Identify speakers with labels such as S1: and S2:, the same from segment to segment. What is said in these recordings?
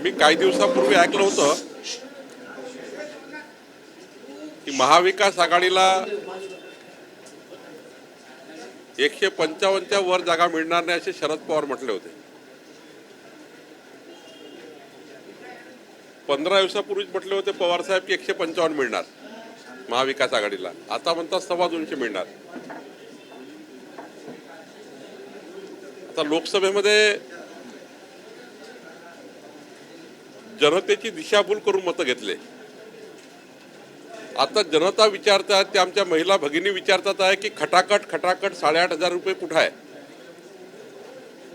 S1: मी काही दिवसापूर्वी ऐकलं होतं की महाविकास आघाडीला 155च्या वर जागा मिळणार नाही असे शरद पवार म्हटले होते. 15 दिवसापूर्वीच म्हटले होते पवार साहेब की 155 मिळणार महाविकास आघाडीला. आता म्हणतात 225 मिळणार. आता लोकसभेमध्ये जनतेची दिशाभूल करून मतं घेतले. आता जनता विचारतात, ते आमच्या महिला भगिनी विचारतात आहे की खटाखट 8,500 रुपये कुठं आहे.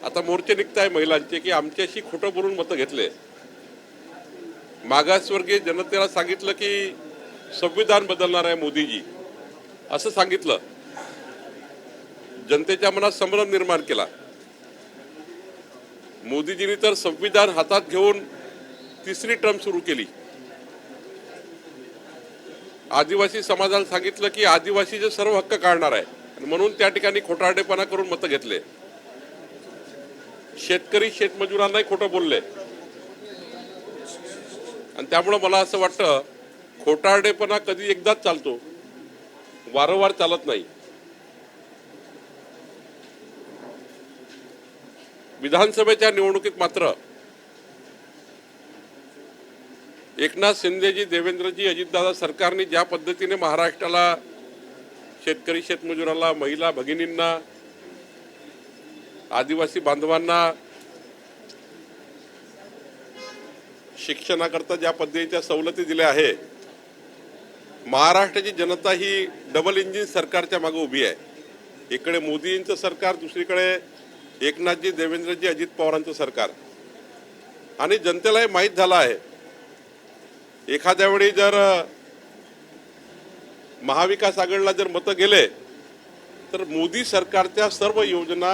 S1: आता मोर्चे निघताय महिलांचे की आमच्याशी खोटं बोलून मतं घेतले. मागासवर्गीय जनतेला सांगितलं की संविधान बदलणार आहे मोदीजी असं सांगितलं. जनतेच्या मनात संभ्रम निर्माण केला. मोदीजींनी तर संविधान हातात घेऊन तिसरी टर्म सुरू केली. आदिवासी समाजाला सांगितलं की आदिवासीचे सर्व हक्क काढणार आहे आणि म्हणून त्या ठिकाणी खोटारडेपणा करून मतं घेतले. शेतकरी शेतमजुरांनाही खोटं बोलले आणि त्यामुळे मला असं वाटतं खोटारडेपणा कधी एकदाच चालतो, वारंवार चालत नाही. विधानसभेच्या निवडणुकीत मात्र एकनाथ शिंदेजी, देवेंद्रजी, अजितदादा सरकारने ज्या पद्धतीने महाराष्ट्राला, शेतकरी शेतमजुराला, महिला भगिनींना, आदिवासी बांधवांना शिक्षणाकरता ज्या पद्धतीच्या सवलती दिल्या आहे, महाराष्ट्राची जनता ही डबल इंजिन सरकारच्या मागे उभी आहे. इकडे मोदींचं सरकार, दुसरीकडे एकनाथजी, देवेंद्रजी, अजित पवारांचं सरकार. आणि जनतेलाही माहीत झालं आहे एखाद्या वेळी जर महाविकास आघाडीला जर मतं गेले तर मोदी सरकारच्या सर्व योजना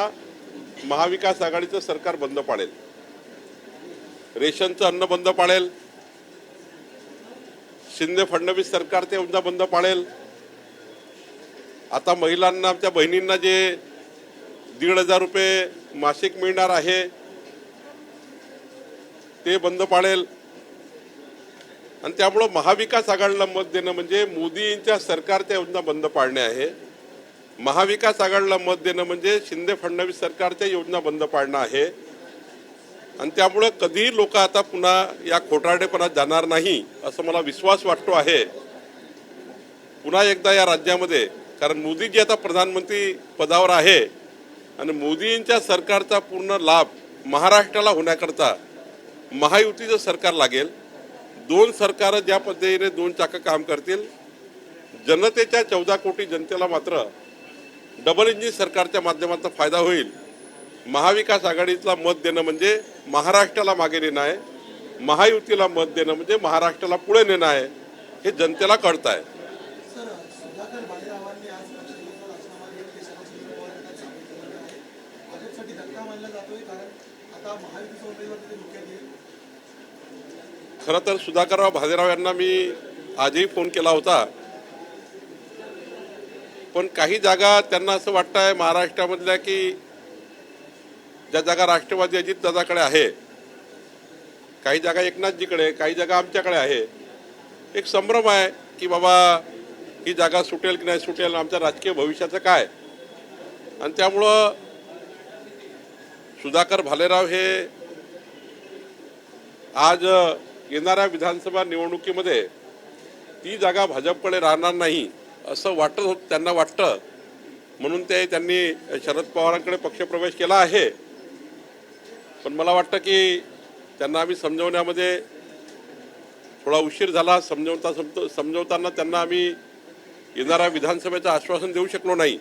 S1: महाविकास आघाडीचं सरकार बंद पाडेल. रेशनचं अन्न बंद पाडेल, शिंदे फडणवीस सरकारच्या योजना बंद पाडेल. आता महिलांना, आमच्या बहिणींना जे 1,500 रुपये मासिक मिळणार आहे ते बंद पाडेल. आणि त्यामुळे महाविकास आघाडीला मत देणं म्हणजे मोदींच्या सरकारच्या योजना बंद पाडणे आहे. महाविकास आघाडीला मत देणं म्हणजे शिंदे फडणवीस सरकारच्या योजना बंद पाडणं आहे. आणि त्यामुळे कधीही लोक आता पुन्हा या खोटारडेपणात जाणार नाही असं मला विश्वास वाटतो आहे पुन्हा एकदा या राज्यामध्ये. कारण मोदीजी आता प्रधानमंत्री पदावर आहे आणि मोदींच्या सरकारचा पूर्ण लाभ महाराष्ट्राला होण्याकरता महायुतीचं सरकार लागेल. 2 सरकार ज्या पद्धतीने 2 चाकं काम करतील, जनतेच्या 14 कोटी जनतेला मात्र डबल इंजिन सरकारच्या माध्यमातून फायदा होईल. महाविकास आघाडीला मत देणं म्हणजे महाराष्ट्राला मागे नेणं आहे, महायुतीला मत देणं म्हणजे महाराष्ट्राला पुढे नेणं आहे, हे जनतेला कळत आहे. खरं तर सुधाकरराव भालेराव यांना मी आजही फोन केला होता, पण काही जागा त्यांना असं वाटतं आहे महाराष्ट्रामधल्या की ज्या जागा राष्ट्रवादी अजितदादाकडे आहे, काही जागा एकनाथजीकडे, काही जागा आमच्याकडे आहे. एक संभ्रम आहे की बाबा ही जागा सुटेल की नाही सुटेल, आमच्या राजकीय भविष्याचं काय. आणि त्यामुळं सुधाकर भालेराव हे आज येणाऱ्या विधानसभा निवडणुकीमध्ये ती जागा भाजपकडे राहणार नाही असं वाटत होतं, त्यांना वाटतं. म्हणून त्यांनी शरद पवारांकडे पक्षप्रवेश केला आहे. पण मला वाटतं की त्यांना आम्ही समजवण्यामध्ये थोडा उशीर झाला. समजवताना त्यांना आम्ही येणाऱ्या विधानसभेचं आश्वासन देऊ शकलो नाही.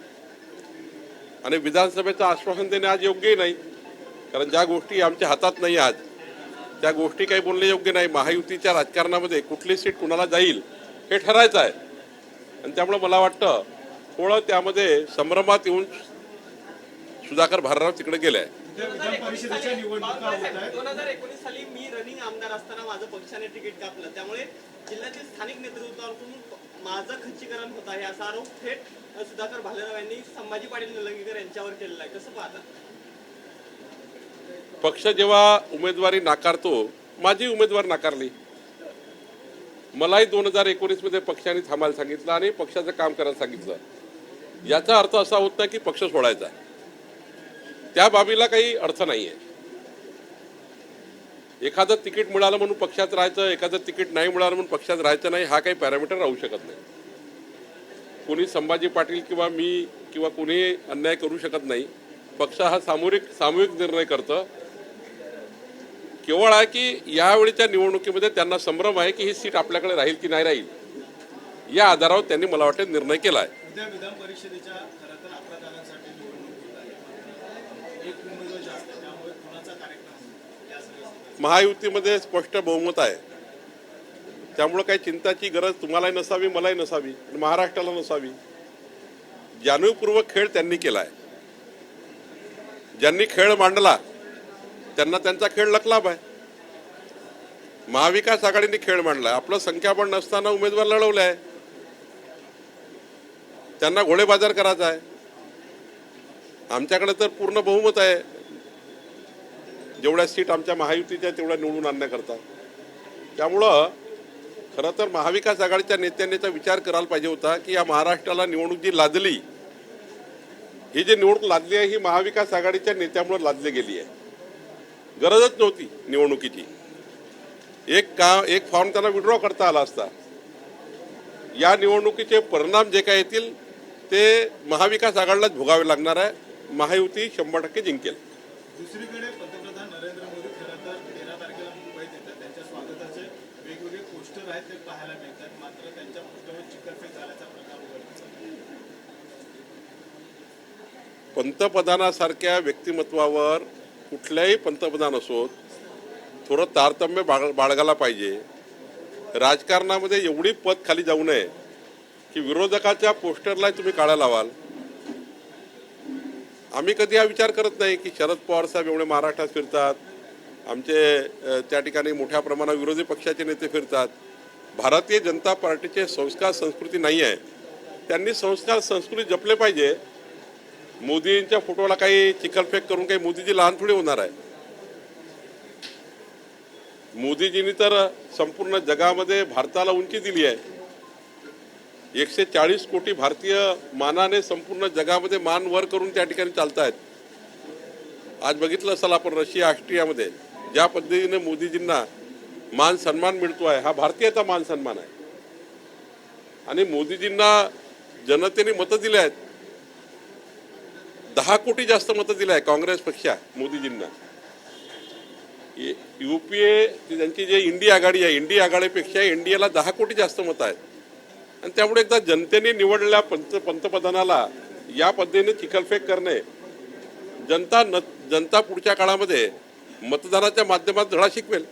S1: आणि विधानसभेचं आश्वासन देणे आज योग्यही नाही, कारण ज्या गोष्टी आमच्या हातात नाही आज, त्या गोष्टी काही बोलणे योग्य नाही. महायुतीच्या राजकारणामध्ये कुठली सीट कुणाला जाईल हे ठरायचं आहे. आणि त्यामुळे मला वाटतं थोडं त्यामध्ये संभ्रमात येऊन सुधाकर भालेराव तिकडे गेले आहे.
S2: 2019 साली मी रनिंग आमदार असताना माझं पक्षाने तिकीट कापलं, त्यामुळे जिल्ह्यातील स्थानिक नेतृत्वातून माझं खच्चीकरण होत आहे असा आरोप थेट सुधाकर भालेराव यांनी संभाजी पाटील निलंगेकर यांच्यावर केलेला आहे. कसं पाहता?
S1: पक्ष जेव्हा उमेदवारी नाकारतो माझी उमेदवार नाकारली. मलाही 2019 मध्ये पक्षाने थांबायला सांगितलं आणि पक्षाचं काम करायला सांगितलं. याचा अर्थ असा होत नाही की पक्ष सोडायचा. त्या बाबीला काही अर्थ नाहीये. एखादं तिकीट मिळालं म्हणून पक्षात राहायचं, एखादं तिकीट नाही मिळालं म्हणून पक्षात राहायचं नाही, हा काही पॅरामीटर राहू शकत नाही. कोणी संभाजी पाटील किंवा मी किंवा कोणी अन्याय करू शकत नाही. पक्ष हा सामूहिक निर्णय करतं. केवळ आहे की यावेळीच्या निवडणुकीमध्ये त्यांना संभ्रम आहे की ही सीट आपल्याकडे राहील की नाही राहील, या आधारावर त्यांनी मला वाटतं निर्णय केला आहे.
S3: उद्या विधान परिषदेच्या खरं तर 11 जागांसाठी निवडणूक होत आहे. एक उमेदवार जास्त आहे, त्यामुळे कोणाचा कार्यक्रम या सगळ्या
S1: महायुतीमध्ये स्पष्ट बहुमत आहे. त्यामुळे काही चिंताची गरज तुम्हालाही नसावी, मलाही नसावी, महाराष्ट्राला नसावी. जाणीवपूर्वक खेळ त्यांनी केलाय. ज्यांनी खेळ मांडला त्यांना त्यांचा खेळ लखलाभ आहे. महाविकास आघाडीने खेळ मांडलाय. आपलं संख्याबळ नसताना उमेदवार लढवलाय. त्यांना घोडेबाजार करायचा आहे. आमच्याकडे तर पूर्ण बहुमत आहे. जेवढ्या सीट आमच्या महायुतीच्या तेवढ्या निवडून आणण्याकरता. त्यामुळं खरं तर महाविकास आघाडीच्या नेत्यांनी याचा विचार करायला पाहिजे होता की या महाराष्ट्राला निवडणूक जी लादली, ही जी निवडणूक लादली आहे ही महाविकास आघाडीच्या नेत्यामुळे लादली गेली आहे. गरजच नव्हती निवडणुकीची. एक फॉर्म त्यांना विड्रॉ करता आला असता. या निवडणुकीचे परिणाम जे काय येतील ते महाविकास आघाडीलाच भोगावे लागणार आहे. महायुती 100% जिंकेल.
S3: दुसरीकडे पंतप्रधान नरेंद्र मोदी खरं तर 13 तारखेला मुंबईत येतात. त्यांच्या स्वागताचे वेगवेगळे पोस्टर आहेत ते पाहायला मिळतात. मात्र त्यांच्या पोस्टरवर चिकलफेक झाल्याचा प्रकार उघडला.
S1: पंतप्रधानासारख्या व्यक्तिमत्वावर कुठल्याही पंतप्रधान असोत थोडं तारतम्य बाळगायला पाहिजे. राजकारणामध्ये एवढी पद खाली जाऊ नये की विरोधकाच्या पोस्टरला तुम्ही काढा लावाल. आम्ही कधी हा विचार करत नाही की शरद पवार साहेब एवढे महाराष्ट्रात फिरतात, आमचे त्या ठिकाणी मोठ्या प्रमाणात विरोधी पक्षाचे नेते फिरतात. भारतीय जनता पार्टीचे संस्कार संस्कृती नाही आहे. त्यांनी संस्कार संस्कृती जपले पाहिजे. मोदींच्या फोटोला काही चिखलफेक करून काही मोदीजी लहान थोडी होणार आहे. मोदीजींनी तर संपूर्ण जगामध्ये भारताला उंची दिली आहे. 140 कोटी भारतीय मानाने संपूर्ण जगामध्ये मान वर करून त्या ठिकाणी चालतायत. आज बघितलं असाल आपण रशिया, ऑस्ट्रियामध्ये ज्या पद्धतीने मोदीजींना मान सन्मान मिळतो आहे, हा भारतीयाचा मान सन्मान आहे. आणि मोदीजींना जनतेने मतं दिली आहेत. 10 कोटी जास्त मतं दिली आहे काँग्रेस पक्ष मोदीजींना. युपीए त्यांची जे इंडिया आघाडी आहे, इंडिया आघाडीपेक्षा इंडियाला 10 कोटी जास्त मतं आहेत. आणि त्यामुळे एकदा जनतेने निवडलेल्या पंतप्रधानाला या पद्धतीने चिखलफेक करणे, जनता पुढच्या काळामध्ये मतदानाच्या माध्यमात धडा शिकवेल.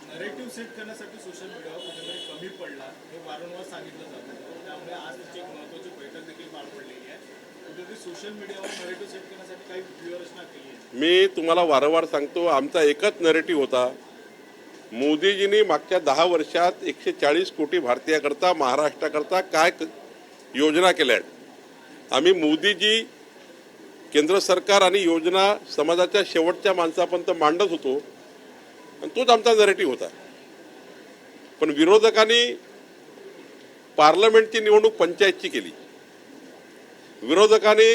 S3: नरेटिव्ह सेट करण्यासाठी सोशल मीडियावर कुठेतरी कमी पडला हे वारंवार सांगितलं जातं. त्यामुळे आज त्याची एक महत्त्वाची बैठक देखील पार पडलेली आहे. कुठेतरी सोशल मीडियावर नरेटिव्ह सेट करण्यासाठी काही व्यूहरचना केली आहे.
S1: मी तुम्हाला वारंवार सांगतो, आमचा एकच नरेटिव्ह होता. मोदीजींनी मागच्या 10 वर्षात 140 कोटी भारतीयाकरता, महाराष्ट्राकरता काय योजना केल्या आहेत. आम्ही मोदीजी, केंद्र सरकार आणि योजना समाजाच्या शेवटच्या माणसापर्यंत मांडत होतो आणि तोच आमचा नरेटिव्ह होता. पण विरोधकांनी पार्लमेंटची निवडणूक पंचायतची केली. विरोधकांनी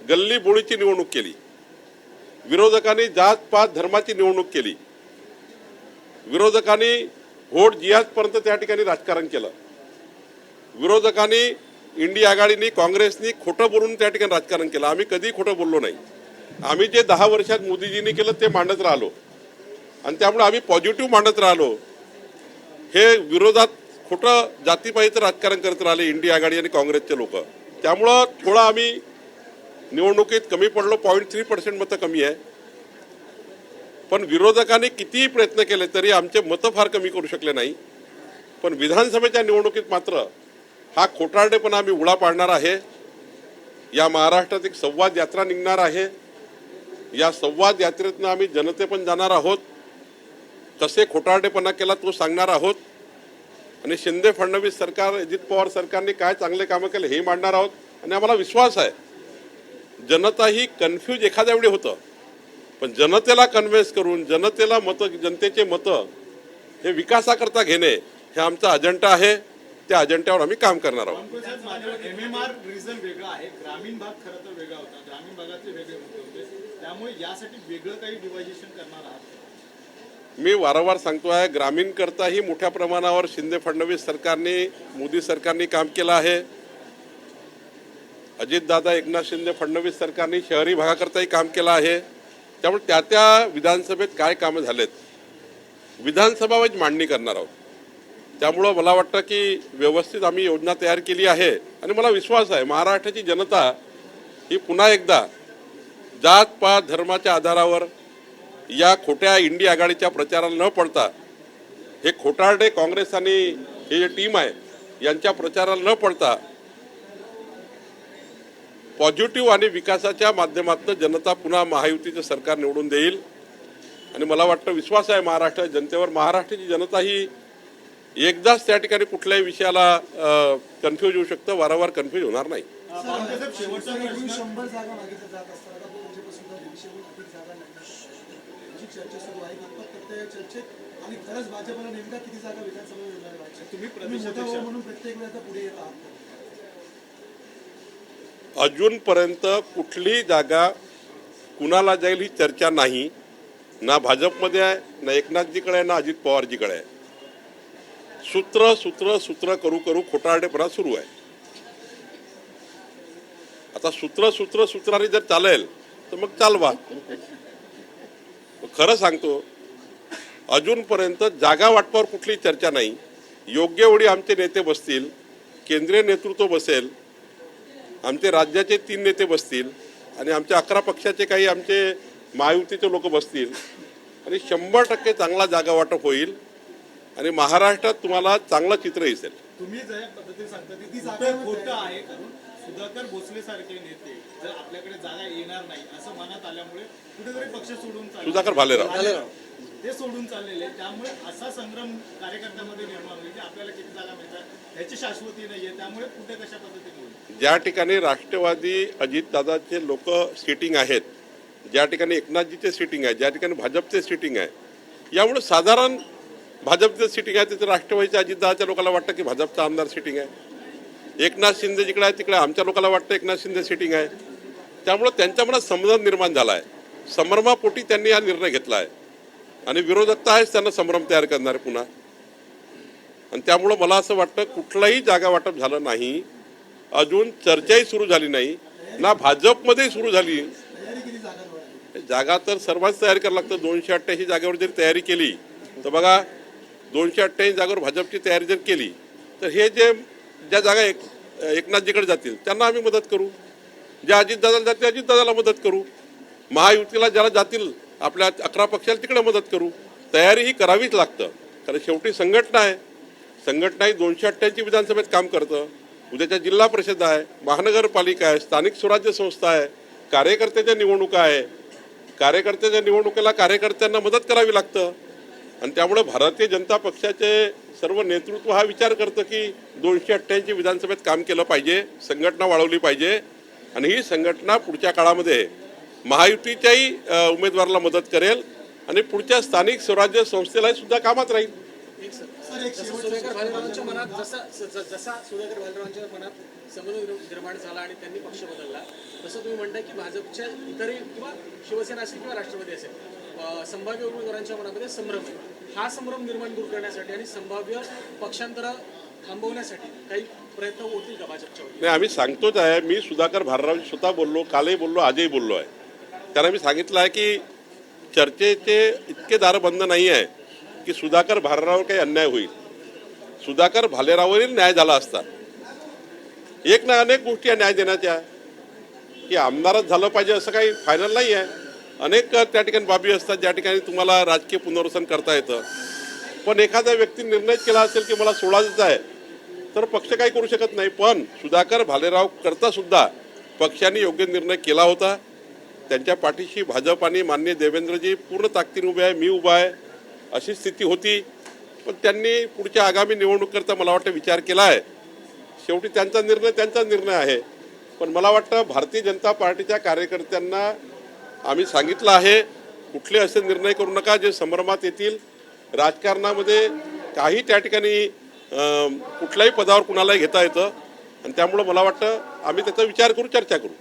S1: गल्ली बोळीची निवडणूक केली. विरोधकांनी जात पात धर्माची निवडणूक केली. विरोधकांनी व्होट जिहादपर्यंत त्या ठिकाणी राजकारण केलं. विरोधकांनी इंडिया आघाडीनी, काँग्रेसनी खोटं बोलून त्या ठिकाणी राजकारण केलं. आम्ही कधी खोटं बोललो नाही. आम्ही जे 10 वर्षात मोदीजींनी केलं ते मांडत राहिलो आणि त्यामुळे आम्ही पॉझिटिव्ह मांडत राहिलो. हे विरोधात खोटं जातीपातीचं राजकारण करत राहिले इंडिया आघाडी आणि काँग्रेसचे लोक. त्यामुळं थोडं आम्ही निवडणुकीत कमी पडलो. 0.3% मतं कमी आहे. पण विरोधकांनी कितीही प्रयत्न केले तरी आमचे मतं फार कमी करू शकले नाही. पण विधानसभेच्या निवडणुकीत मात्र हा खोटारडेपणा आम्ही उडा पाडणार आहे. या महाराष्ट्रात एक संवाद यात्रा निघणार आहे. या संवाद यात्रेतनं आम्ही जनतेपण जाणार आहोत. कसे खोटारडेपणा केला तो सांगणार आहोत. आणि शिंदे फडणवीस सरकार, अजित पवार सरकारने काय चांगले कामं केले हे मांडणार आहोत. आणि आम्हाला विश्वास आहे जनता ही कन्फ्यूज एखाद्या वेळी होतं पण जनतेला कन्व्हिन्स करून जनतेला जनतेचे मतं हे विकासाकरता घेणे हे आमचा अजेंडा आहे. त्या अजेंड्यावर आम्ही काम करणार आहोत.
S3: MMR रिझन वेगळा आहे, ग्रामीण भाग खरं तर वेगळा होता, ग्रामीण भागातले वेगळे मुद्दे होते, त्यामुळे यासाठी वेगळं काही डिवायजेशन करणार आहात?
S1: मी वारंवार सांगतोय, ग्रामीण करताही मोठ्या प्रमाणावर शिंदे फडणवीस सरकारने मोदी सरकारने काम केलं आहे. अजितदादा एकनाथ शिंदे फडणवीस सरकारने शहरी भागाकरताही काम केलं आहे. त्यामुळे त्या विधानसभेत काय कामं झालेत विधानसभा वाईज मांडणी करणार आहोत. त्यामुळं मला वाटतं की व्यवस्थित आम्ही योजना तयार केली आहे आणि मला विश्वास आहे महाराष्ट्राची जनता ही पुन्हा एकदा जात पात धर्माच्या आधारावर या खोट्या इंडी आघाडीच्या प्रचाराला न पडता हे खोटारडे काँग्रेस आणि हे जे टीम आहे यांच्या प्रचाराला न पडता पॉझिटिव्ह आणि विकासाच्या माध्यमातून जनता पुन्हा महायुतीचं सरकार निवडून देईल. आणि मला वाटतं विश्वास आहे महाराष्ट्राच्या जनतेवर. महाराष्ट्राची जनता ही एकदाच त्या ठिकाणी कुठल्याही विषयाला कन्फ्यूज होऊ शकतं, वारंवार कन्फ्यूज होणार नाही.
S3: शेवटचा प्रश्न,
S4: 100 जागा मागितल्या जात असताना सुद्धा 200हून अधिक जागा अशी चर्चा सुरू आहे. त्या चर्चेत आणि खरंच भाजपला नेमका किती जागा विधानसभा मिळणार?
S3: तुम्ही
S4: तुम्ही मोठा भाऊ म्हणून प्रत्येक वेळेला पुढे येत आहात.
S1: अजूनपर्यंत कुठली जागा कुणाला जाईल ही चर्चा नाही. ना भाजपमध्ये आहे, ना एकनाथजीकडे आहे, ना अजित पवारजीकडे आहे. सूत्र करू करू खोटारडेपणा सुरू आहे. आता सूत्राने जर चालेल तर मग चालवा. खरं सांगतो, अजूनपर्यंत जागा वाटपावर कुठली चर्चा नाही. योग्य वेळी आमचे नेते बसतील, केंद्रीय नेतृत्व बसेल, आमचे राज्याचे 3 नेते बसतील आणि आमच्या 11 पक्षाचे काही आमचे महायुतीचे लोक बसतील आणि 100% चांगला जागा वाटप होईल आणि महाराष्ट्रात तुम्हाला चांगलं चित्र दिसेल.
S3: तुम्ही ज्या पद्धतीने सांगता ती जागा खोटं आहे, कारण सुधाकर भोसले सारखे नेते जर आपल्याकडे जागा येणार नाही असं मनात आल्यामुळे कुठेतरी पक्ष सोडून
S1: सुधाकर भालेराव
S3: ते सोडून चाललेले, त्यामुळे असा संग्राम कार्यकर्त्यामध्ये निर्माण होईल की आपल्याला किती जागा मिळतात याची शाश्वती नाहीये. त्यामुळे कुठे कशा पद्धतीने होईल?
S1: ज्या ठिकाणी राष्ट्रवादी अजितदादाचे लोक सिटिंग आहेत, ज्या ठिकाणी एकनाथजीचे सिटिंग आहे, ज्या ठिकाणी भाजपचे सिटिंग आहे, यामुळे साधारण भाजपचं सिटिंग आहे तिथे राष्ट्रवादीच्या अजितदादाच्या लोकांना वाटतं की भाजपचा आमदार सिटिंग आहे. एकनाथ शिंदे जिकडे आहे तिकडे आमच्या लोकांना वाटतं एकनाथ शिंदे सिटिंग आहे. त्यामुळं त्यांच्या मनात संभ्रम निर्माण झाला आहे. संभ्रमापोटी त्यांनी हा निर्णय घेतला आहे आणि विरोधकता आहेच त्यांना संभ्रम तयार करणारे पुन्हा. आणि त्यामुळं मला असं वाटतं कुठलाही जागा वाटप झालं नाही, अजून चर्चाही सुरू झाली नाही, ना भाजपमध्ये सुरू झाली.
S4: तयारी किती जागा?
S1: जागा तर सर्वांच तयार करावं लागतं. 288 जागेवर जरी तयारी केली तर बघा 288 जागेवर भाजपची तयारी जर केली तर हे ज्या जागा एकनाथजीकडे जातील त्यांना आम्ही मदत करू, ज्या अजितदादाला जातील अजितदादाला मदत करू, महायुतीला ज्याला जातील आपल्या 11 पक्षाला तिकडे मदत करू. तयारी ही करावीच लागतं, कारण शेवटी संघटना आहे. संघटना ही 288 विधानसभेत काम करतं. उद्याच्या जिल्हा परिषद आहे, महानगरपालिका आहे, स्थानिक स्वराज्य संस्था आहे, कार्यकर्त्याच्या निवडणुका आहे. कार्यकर्त्याच्या निवडणुकीला कार्यकर्त्यांना मदत करावी लागतं. आणि त्यामुळे भारतीय जनता पक्षाचे सर्व नेतृत्व हा विचार करतं की 288 विधानसभेत काम केलं पाहिजे, संघटना वाढवली पाहिजे आणि ही संघटना पुढच्या काळामध्ये महायुतीच्याही उमेदवाराला मदत करेल आणि पुढच्या स्थानिक स्वराज्य संस्थेलाही सुद्धा कामात राहील.
S5: सुधाकर भालेरावांच्या मनात जसा सुधाकर भालेरावांच्या मनात संबंध निर्माण झाला आणि त्यांनी पक्ष बदलला, तसं तुम्ही म्हणताय की भाजपच्या इतरही किंवा शिवसेना असेल किंवा राष्ट्रवादी असेल संभाव्य उमेदवारांच्या मनामध्ये संभ्रम आहे. हा संभ्रम निर्माण दूर करण्यासाठी आणि संभाव्य पक्षांतर थांबवण्यासाठी काही प्रयत्न होतील का भाजपच्या?
S1: नाही, आम्ही सांगतोच आहे. मी सुधाकर भालेरावांशी स्वतः बोललो, कालही बोललो, आजही बोललो आहे. त्यांना मी सांगितलं आहे की चर्चेचे इतके दार बंद नाही आहे की सुधाकर भालेरावांवर काही अन्याय होईल. सुधाकर भालेरावांवरील न्याय झाला असता. एक ना अनेक गोष्टी आहे न्याय देण्याच्या, की आमदारच झालं पाहिजे असं काही फायनल नाही आहे. अनेक त्या ठिकाणी बाबी असतात ज्या ठिकाणी तुम्हाला राजकीय पुनर्वसन करता येतं. पण एखाद्या व्यक्तीने निर्णय केला असेल की मला सोडायचं आहे तर पक्ष काही करू शकत नाही. पण सुधाकर भालेराव करता सुद्धा पक्षाने योग्य निर्णय केला होता. त्यांच्या पाठीशी भाजप आणि माननीय देवेंद्रजी पूर्ण ताकदीने उभे आहे, मी उभा आहे, अशी स्थिती होती. पण त्यांनी पुढच्या आगामी निवडणुकीकरता मला वाटतं विचार केला आहे. शेवटी त्यांचा निर्णय आहे. पण मला वाटतं भारतीय जनता पार्टीच्या कार्यकर्त्यांना आम्ही सांगितलं आहे कुठले असे निर्णय करू नका जे संभ्रमात येतील. राजकारणामध्ये काही त्या ठिकाणी कुठल्याही पदावर कुणालाही घेता येतं आणि त्यामुळं मला वाटतं आम्ही त्याचा विचार करू, चर्चा करू.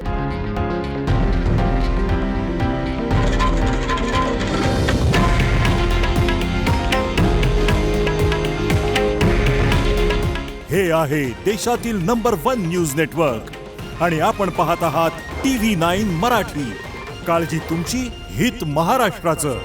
S6: हे आहे देशातील नंबर 1 न्यूज नेटवर्क आणि आपण पाहत आहात TV9 मराठी. काळजी तुमची, हित महाराष्ट्राचं.